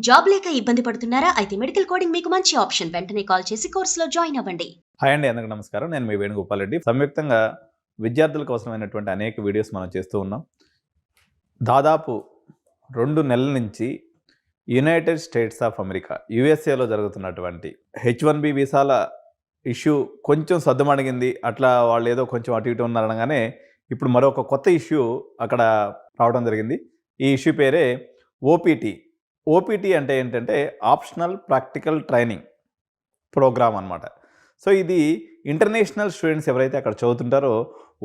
Job లేక ఇబ్బంది పడుతున్నారా? అయితే మెడికల్ కోడింగ్ మీకు మంచి ఆప్షన్. వెంటనే కాల్ చేసి కోర్సులో జాయిన్ అవ్వండి. హాయ్ అండి, అందరికీ నమస్కారం. నేను మీ వేణుగోపాల్ రెడ్డి. సంయుక్తంగా విద్యార్థుల కోసమైనటువంటి అనేక వీడియోస్ మనం చేస్తూ ఉన్నాం. దాదాపు 2 నెలల నుంచి యునైటెడ్ స్టేట్స్ ఆఫ్ అమెరికా యుఎస్ఏలో జరుగుతున్నటువంటి H1B వీసాల ఇష్యూ కొంచెం సద్దుమణిగింది. అట్లా వాళ్ళు ఏదో కొంచెం అటు ఇటు ఉన్నారనగానే ఇప్పుడు మరొక కొత్త ఇష్యూ అక్కడ రావడం జరిగింది. ఈ ఇష్యూ పేరే ఓపీటీ. ఓపీటీ అంటే ఏంటంటే ఆప్షనల్ ప్రాక్టికల్ ట్రైనింగ్ ప్రోగ్రామ్ అనమాట. సో ఇది ఇంటర్నేషనల్ స్టూడెంట్స్ ఎవరైతే అక్కడ చదువుతుంటారో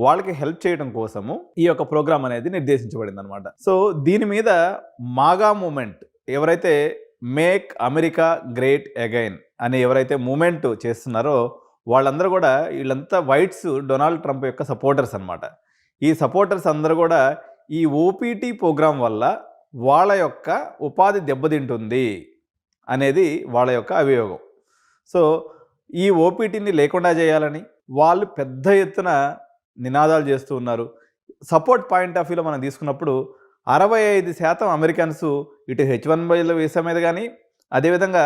వాళ్ళకి హెల్ప్ చేయడం కోసము ఈ యొక్క ప్రోగ్రామ్ అనేది నిర్దేశించబడింది అనమాట. సో దీని మీద మాగా మూమెంట్ ఎవరైతే మేక్ అమెరికా గ్రేట్ అగైన్ అని ఎవరైతే మూమెంట్ చేస్తున్నారో వాళ్ళందరూ కూడా వీళ్ళంతా వైట్స్ డొనాల్డ్ ట్రంప్ యొక్క సపోర్టర్స్ అనమాట. ఈ సపోర్టర్స్ అందరూ కూడా ఈ ఓపీటీ ప్రోగ్రాం వల్ల వాళ్ళ యొక్క ఉపాధి దెబ్బతింటుంది అనేది వాళ్ళ యొక్క అభియోగం. సో ఈ ఓపీటీని లేకుండా చేయాలని వాళ్ళు పెద్ద ఎత్తున నినాదాలు చేస్తూ ఉన్నారు. సపోర్ట్ పాయింట్ ఆఫ్ వ్యూలో మనం తీసుకున్నప్పుడు 65% అమెరికన్స్ ఇటు H1B వీసా మీద కానీ అదేవిధంగా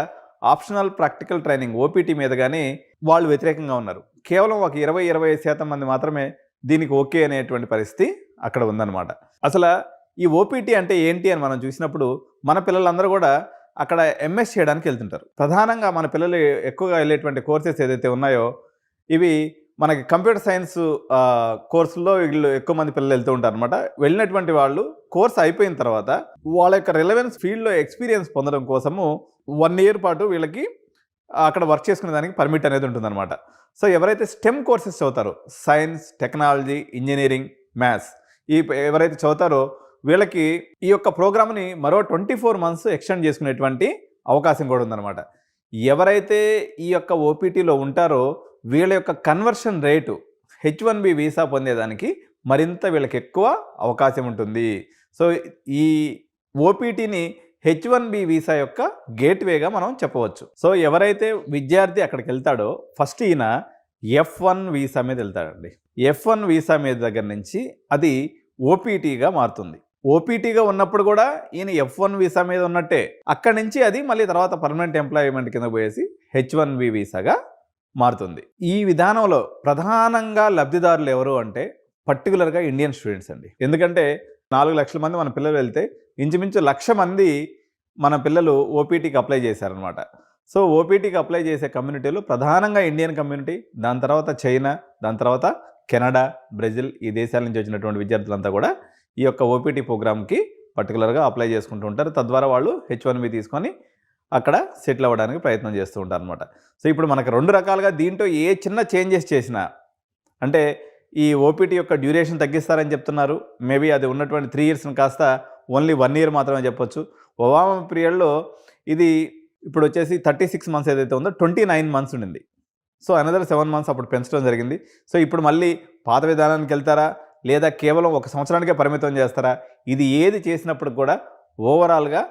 ఆప్షనల్ ప్రాక్టికల్ ట్రైనింగ్ ఓపీటీ మీద కానీ వాళ్ళు వ్యతిరేకంగా ఉన్నారు. కేవలం ఒక 20-25% మంది మాత్రమే దీనికి ఓకే అనేటువంటి పరిస్థితి అక్కడ ఉందన్నమాట. అసలు ఈ ఓపీటీ అంటే ఏంటి అని మనం చూసినప్పుడు మన పిల్లలందరూ కూడా అక్కడ ఎంఎస్ చేయడానికి వెళ్తుంటారు. ప్రధానంగా మన పిల్లలు ఎక్కువగా వెళ్ళేటువంటి కోర్సెస్ ఏదైతే ఉన్నాయో ఇవి మనకి కంప్యూటర్ సైన్స్ కోర్సుల్లో వీళ్ళు ఎక్కువ మంది పిల్లలు వెళ్తూ ఉంటారు అనమాట. వెళ్ళినటువంటి వాళ్ళు కోర్స్ అయిపోయిన తర్వాత వాళ్ళ యొక్క రిలవెన్స్ ఫీల్డ్లో ఎక్స్పీరియన్స్ పొందడం కోసము 1 year పాటు వీళ్ళకి అక్కడ వర్క్ చేసుకునే దానికి పర్మిట్ అనేది ఉంటుందన్నమాట. సో ఎవరైతే స్టెమ్ కోర్సెస్ చదువుతారో సైన్స్, టెక్నాలజీ, ఇంజనీరింగ్, మ్యాథ్స్ ఎవరైతే చదువుతారో వీళ్ళకి ఈ యొక్క ప్రోగ్రామ్ని మరో 24 months ఎక్స్టెండ్ చేసుకునేటువంటి అవకాశం కూడా ఉందన్నమాట. ఎవరైతే ఈ యొక్క ఓపీటీలో ఉంటారో వీళ్ళ యొక్క కన్వర్షన్ రేటు H1B వీసా పొందేదానికి మరింత వీళ్ళకి ఎక్కువ అవకాశం ఉంటుంది. సో ఈ ఓపీటీని H1B వీసా యొక్క గేట్వేగా మనం చెప్పవచ్చు. సో ఎవరైతే విద్యార్థి అక్కడికి వెళ్తాడో ఫస్ట్ ఈయన F1 వీసా మీద వెళ్తాడండి. F1 వీసా మీద దగ్గర నుంచి అది ఓపీటీగా మారుతుంది. ఓపీటీగా ఉన్నప్పుడు కూడా ఈయన F1 వీసా మీద ఉన్నట్టే. అక్కడి నుంచి అది మళ్ళీ తర్వాత పర్మనెంట్ ఎంప్లాయ్మెంట్ కింద పోయేసి H1B వీసాగా మారుతుంది. ఈ విధానంలో ప్రధానంగా లబ్ధిదారులు ఎవరు అంటే పర్టికులర్గా ఇండియన్ స్టూడెంట్స్ అండి. ఎందుకంటే 4 లక్షల మంది మన పిల్లలు వెళ్తే ఇంచుమించు 1,00,000 మంది మన పిల్లలు ఓపీటీకి అప్లై చేశారనమాట. సో ఓపీటీకి అప్లై చేసే కమ్యూనిటీలు ప్రధానంగా ఇండియన్ కమ్యూనిటీ, దాని తర్వాత చైనా, దాని తర్వాత కెనడా, బ్రెజిల్ ఈ దేశాల నుంచి వచ్చినటువంటి విద్యార్థులంతా కూడా ఈ యొక్క ఓపీటీ ప్రోగ్రామ్కి పర్టికులర్గా అప్లై చేసుకుంటూ ఉంటారు. తద్వారా వాళ్ళు H1B తీసుకొని అక్కడ సెటిల్ అవ్వడానికి ప్రయత్నం చేస్తూ ఉంటారు అనమాట. సో ఇప్పుడు మనకు 2 రకాలుగా దీంట్లో ఏ చిన్న చేంజెస్ చేసినా అంటే ఈ ఓపీటీ యొక్క డ్యూరేషన్ తగ్గిస్తారని చెప్తున్నారు. మేబీ అది ఉన్నటువంటి 3 years కాస్త ఓన్లీ 1 year మాత్రమే చెప్పొచ్చు. ఒబామా పీరియడ్లో ఇది ఇప్పుడు వచ్చేసి 36 months ఏదైతే ఉందో 29 months ఉండింది. సో అనదర్ 7 months అప్పుడు పెంచడం జరిగింది. సో ఇప్పుడు మళ్ళీ పాత విధానానికి వెళ్తారా లేదా కేవలం 1 సంవత్సరానికే పరిమితం చేస్తారా? ఇది ఏది చేసినప్పుడు కూడా ఓవరాల్గా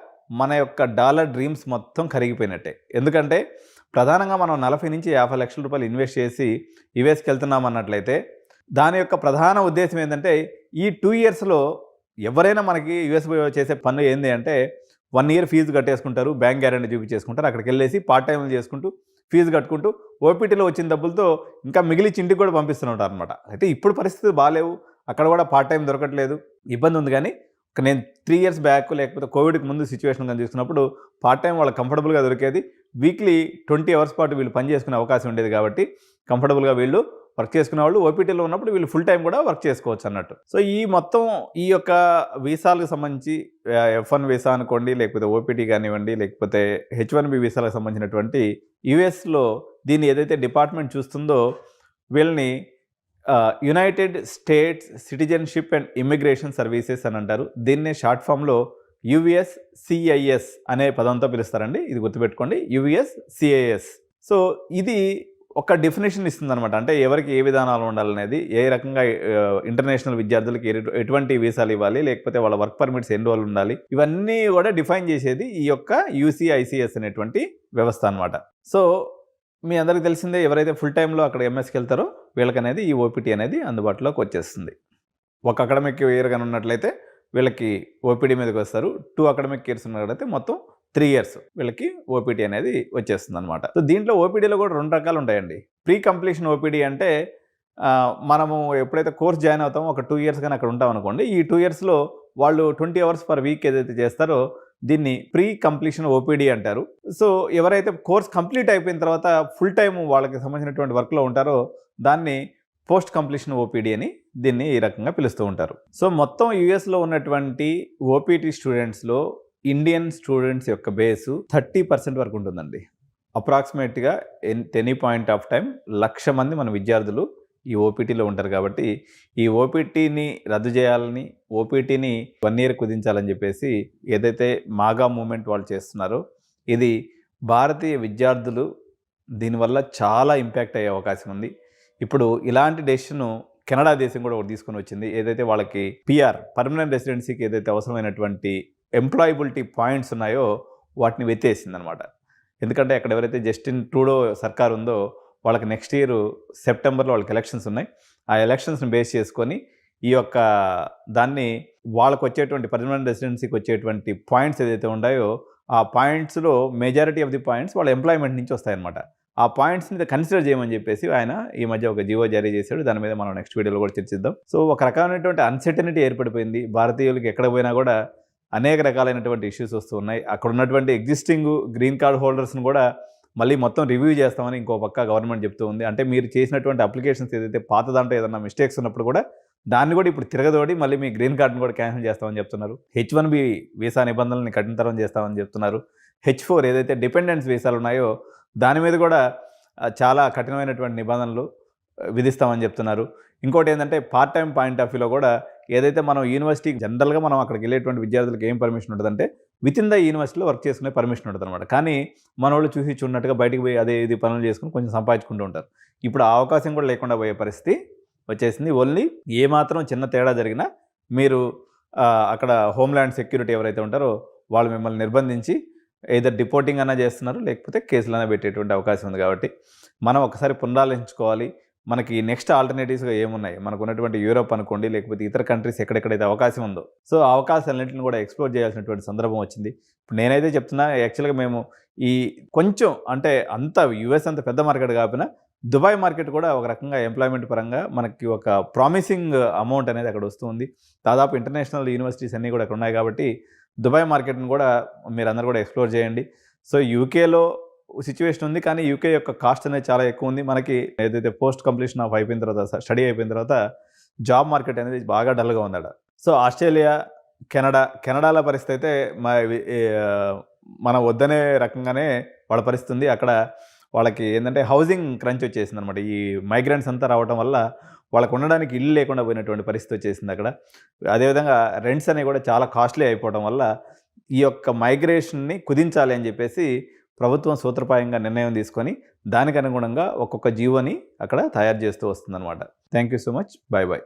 మన యొక్క డాలర్ డ్రీమ్స్ మొత్తం కరిగిపోయినట్టే. ఎందుకంటే ప్రధానంగా మనం 40 నుంచి 50 లక్షల రూపాయలు ఇన్వెస్ట్ చేసి యుఎస్కి వెళ్తున్నాం అన్నట్లయితే దాని యొక్క ప్రధాన ఉద్దేశం ఏంటంటే ఈ 2 yearsలో ఎవరైనా మనకి యుఎస్ చేసే పనులు ఏంటి అంటే 1 year ఫీజు కట్టేసుకుంటారు, బ్యాంక్ గ్యారెంటీ చూపించేసుకుంటారు, అక్కడికి వెళ్ళేసి పార్ట్ టైంలు చేసుకుంటూ ఫీజు కట్టుకుంటూ ఓపీటీలో వచ్చిన డబ్బులతో ఇంకా మిగిలిచి ఇంటికి కూడా పంపిస్తూ ఉంటారు అనమాట. అయితే ఇప్పుడు పరిస్థితులు బాగాలేవు, అక్కడ కూడా పార్ట్ టైం దొరకట్లేదు, ఇబ్బంది ఉంది. కానీ నేను 3 years బ్యాక్ లేకపోతే కోవిడ్కి ముందు సిచ్యువేషన్ కానీ చూసుకున్నప్పుడు పార్ట్ టైం వాళ్ళకి కంఫర్టబుల్గా దొరికేది. వీక్లీ 20 hours పాటు వీళ్ళు పని చేసుకునే అవకాశం ఉండేది కాబట్టి కంఫర్టబుల్గా వీళ్ళు వర్క్ చేసుకునే వాళ్ళు ఓపీటీలో ఉన్నప్పుడు వీళ్ళు ఫుల్ టైం కూడా వర్క్ చేసుకోవచ్చు అన్నట్టు. సో ఈ మొత్తం ఈ యొక్క వీసాలకు సంబంధించి F1 వీసా అనుకోండి, లేకపోతే ఓపీటీ కానివ్వండి, లేకపోతే H1B వీసాలకు సంబంధించినటువంటి యుఎస్లో దీన్ని ఏదైతే డిపార్ట్మెంట్ చూస్తుందో వీళ్ళని United states citizenship and immigration services అని అంటారు. దీన్నే షార్ట్ ఫామ్లో USCIS అనే పదంతో పిలుస్తారండి. ఇది గుర్తుపెట్టుకోండి, USCIS. సో ఇది ఒక డెఫినేషన్ ఇస్తుంది అనమాట. అంటే ఎవరికి ఏ విధానాలు ఉండాలనేది, ఏ రకంగా ఇంటర్నేషనల్ విద్యార్థులకి ఎటువంటి వీసాలు ఇవ్వాలి, లేకపోతే వాళ్ళ వర్క్ పర్మిట్స్ ఎన్ని రోజులు ఉండాలి, ఇవన్నీ కూడా డిఫైన్ చేసేది ఈ యొక్క UCICS అనేటువంటి వ్యవస్థ అనమాట. సో మీ అందరికీ తెలిసిందే, ఎవరైతే ఫుల్ టైంలో అక్కడ ఎంఎస్కి వెళ్తారో వీళ్ళకనేది ఈ ఓపీటీ అనేది అందుబాటులోకి వచ్చేస్తుంది. ఒక అకాడమిక్ ఇయర్ కానీ ఉన్నట్లయితే వీళ్ళకి ఓపీడీ మీదకి వస్తారు. 2 అకాడమిక్ ఇయర్స్ ఉన్నట్లయితే మొత్తం 3 ఇయర్స్ వీళ్ళకి ఓపీటీ అనేది వచ్చేస్తుంది అనమాట. సో దీంట్లో ఓపీడీలో కూడా 2 రకాలు ఉంటాయండి. ప్రీ కంప్లీషన్ ఓపీడీ అంటే మనము ఎప్పుడైతే కోర్స్ జాయిన్ అవుతామో ఒక 2 ఇయర్స్ కానీ అక్కడ ఉంటాం అనుకోండి. ఈ 2 ఇయర్స్లో వాళ్ళు 20 అవర్స్ పర్ వీక్ ఏదైతే చేస్తారో దీన్ని ప్రీ కంప్లీషన్ ఓపీడీ అంటారు. సో ఎవరైతే కోర్స్ కంప్లీట్ అయిపోయిన తర్వాత ఫుల్ టైం వాళ్ళకి సంబంధించినటువంటి వర్క్లో ఉంటారో దాన్ని పోస్ట్ కంప్లీషన్ ఓపీడీ అని దీన్ని ఈ రకంగా పిలుస్తూ ఉంటారు. సో మొత్తం యూఎస్లో ఉన్నటువంటి ఓపీటీ స్టూడెంట్స్లో ఇండియన్ స్టూడెంట్స్ యొక్క బేసు 30% వరకు ఉంటుందండి. అప్రాక్సిమేట్గా ఎనీ పాయింట్ ఆఫ్ టైం 1,00,000 మంది మన విద్యార్థులు ఈ ఓపీటీలో ఉంటారు. కాబట్టి ఈ ఓపీటీని రద్దు చేయాలని, ఓపీటీని 1 ఇయర్ కుదించాలని చెప్పేసి ఏదైతే మాగా మూమెంట్ వాళ్ళు చేస్తున్నారో ఇది భారతీయ విద్యార్థులు దీనివల్ల చాలా ఇంపాక్ట్ అయ్యే అవకాశం ఉంది. ఇప్పుడు ఇలాంటి డెసిషన్ కెనడా దేశం కూడా ఒకటి తీసుకొని వచ్చింది. ఏదైతే వాళ్ళకి పిఆర్ పర్మనెంట్ రెసిడెన్సీకి ఏదైతే అవసరమైనటువంటి ఎంప్లాయబిలిటీ పాయింట్స్ ఉన్నాయో వాటిని వెత్తేసింది అనమాట. ఎందుకంటే అక్కడ ఎవరైతే జస్టిన్ ట్రూడో సర్కార్ ఉందో వాళ్ళకి నెక్స్ట్ ఇయర్ సెప్టెంబర్లో వాళ్ళకి ఎలక్షన్స్ ఉన్నాయి. ఆ ఎలక్షన్స్ని బేస్ చేసుకొని ఈ యొక్క దాన్ని వాళ్ళకు వచ్చేటువంటి పర్మనెంట్ రెసిడెన్సీకి వచ్చేటువంటి పాయింట్స్ ఏదైతే ఉన్నాయో ఆ పాయింట్స్లో మెజారిటీ ఆఫ్ ది పాయింట్స్ వాళ్ళ ఎంప్లాయ్మెంట్ నుంచి వస్తాయన్నమాట. ఆ పాయింట్స్ని కన్సిడర్ చేయమని చెప్పేసి ఆయన ఈ మధ్య ఒక జీవో జారీ చేశాడు. దాని మీద మనం నెక్స్ట్ వీడియోలో కూడా చర్చిద్దాం. సో ఒక రకమైనటువంటి అన్సర్టనిటీ ఏర్పడిపోయింది. భారతీయులకి ఎక్కడ పోయినా కూడా అనేక రకాలైనటువంటి ఇష్యూస్ వస్తూ ఉన్నాయి. అక్కడ ఉన్నటువంటి ఎగ్జిస్టింగ్ గ్రీన్ కార్డ్ హోల్డర్స్ని కూడా మళ్ళీ మొత్తం రివ్యూ చేస్తామని ఇంకో పక్క గవర్నమెంట్ చెప్తూ ఉంది. అంటే మీరు చేసినటువంటి అప్లికేషన్స్ ఏదైతే పాత దాంట్లో ఏదైనా మిస్టేక్స్ ఉన్నప్పుడు కూడా దాన్ని కూడా ఇప్పుడు తిరగదోడి మళ్ళీ మీ గ్రీన్ కార్డుని కూడా క్యాన్సిల్ చేస్తామని చెప్తున్నారు. H1B వీసా నిబంధనల్ని కఠినతరం చేస్తామని చెప్తున్నారు. H4 ఏదైతే డిపెండెన్స్ వీసాలు ఉన్నాయో దాని మీద కూడా చాలా కఠినమైనటువంటి నిబంధనలు విధిస్తామని చెప్తున్నారు. ఇంకోటి ఏంటంటే పార్ట్ టైం పాయింట్ ఆఫ్ వ్యూలో కూడా ఏదైతే మనం యూనివర్సిటీ జనరల్గా మనం అక్కడికి వెళ్ళేటువంటి విద్యార్థులకు ఏం పర్మిషన్ ఉంటుందంటే విత్ ఇన్ ద యూనివర్సిటీలో వర్క్ చేసుకునే పర్మిషన్ ఉంటుంది అనమాట. కానీ మన వాళ్ళు చూసి చూడనట్టుగా బయటికి పోయి అదే ఇది పనులు చేసుకుని కొంచెం సంపాదించుకుంటూ ఉంటారు. ఇప్పుడు ఆ అవకాశం కూడా లేకుండా పోయే పరిస్థితి వచ్చేసింది. ఓన్లీ ఏమాత్రం చిన్న తేడా జరిగినా మీరు అక్కడ హోమ్ల్యాండ్ సెక్యూరిటీ ఎవరైతే ఉంటారో వాళ్ళు మిమ్మల్ని నిర్బంధించి ఏదో డిపోర్టింగ్ అన్నా చేస్తున్నారు, లేకపోతే కేసులైనా పెట్టేటువంటి అవకాశం ఉంది. కాబట్టి మనం ఒకసారి పునరాలోచించుకోవాలి. మనకి నెక్స్ట్ ఆల్టర్నేటివ్స్గా ఏమున్నాయి, మనకు ఉన్నటువంటి యూరోప్ అనుకోండి, లేకపోతే ఇతర కంట్రీస్ ఎక్కడెక్కడైతే అవకాశం ఉందో సో ఆ అవకాశాలన్నింటిని కూడా ఎక్స్ప్లోర్ చేయాల్సినటువంటి సందర్భం వచ్చింది. ఇప్పుడు నేనైతే చెప్తున్నా, యాక్చువల్గా మేము ఈ కొంచెం అంటే అంత యుఎస్ అంత పెద్ద మార్కెట్ కాకపోయినా దుబాయ్ మార్కెట్ కూడా ఒక రకంగా ఎంప్లాయ్మెంట్ పరంగా మనకి ఒక ప్రామిసింగ్ అమౌంట్ అనేది అక్కడ వస్తుంది. దాదాపు ఇంటర్నేషనల్ యూనివర్సిటీస్ అన్నీ కూడా అక్కడ ఉన్నాయి. కాబట్టి దుబాయ్ మార్కెట్ని కూడా మీరు అందరూ కూడా ఎక్స్ప్లోర్ చేయండి. సో యూకేలో సిచ్యువేషన్ ఉంది, కానీ యూకే యొక్క కాస్ట్ అనేది చాలా ఎక్కువ ఉంది. మనకి ఏదైతే పోస్ట్ కంప్లీషన్ ఆఫ్ అయిపోయిన తర్వాత స్టడీ అయిపోయిన తర్వాత జాబ్ మార్కెట్ అనేది బాగా డల్గా ఉందట. సో ఆస్ట్రేలియా, కెనడాల పరిస్థితి అయితే మనం వద్దనే రకంగానే వాళ్ళ పరిస్థితి ఉంది. అక్కడ వాళ్ళకి ఏంటంటే హౌసింగ్ క్రంచ్ వచ్చేసింది అనమాట. ఈ మైగ్రెంట్స్ అంతా రావడం వల్ల వాళ్ళకు ఉండడానికి ఇల్లు లేకుండా పోయినటువంటి పరిస్థితి వచ్చేసింది అక్కడ. అదేవిధంగా రెంట్స్ అనేవి కూడా చాలా కాస్ట్లీ అయిపోవడం వల్ల ఈ యొక్క మైగ్రేషన్ని కుదించాలి అని చెప్పేసి ప్రభుత్వం సూత్రప్రాయంగా నిర్ణయం తీసుకొని దానికి అనుగుణంగా ఒక్కొక్క జీవోని అక్కడ తయారు చేస్తూ వస్తుందన్నమాట. Thank you so much. Bye bye.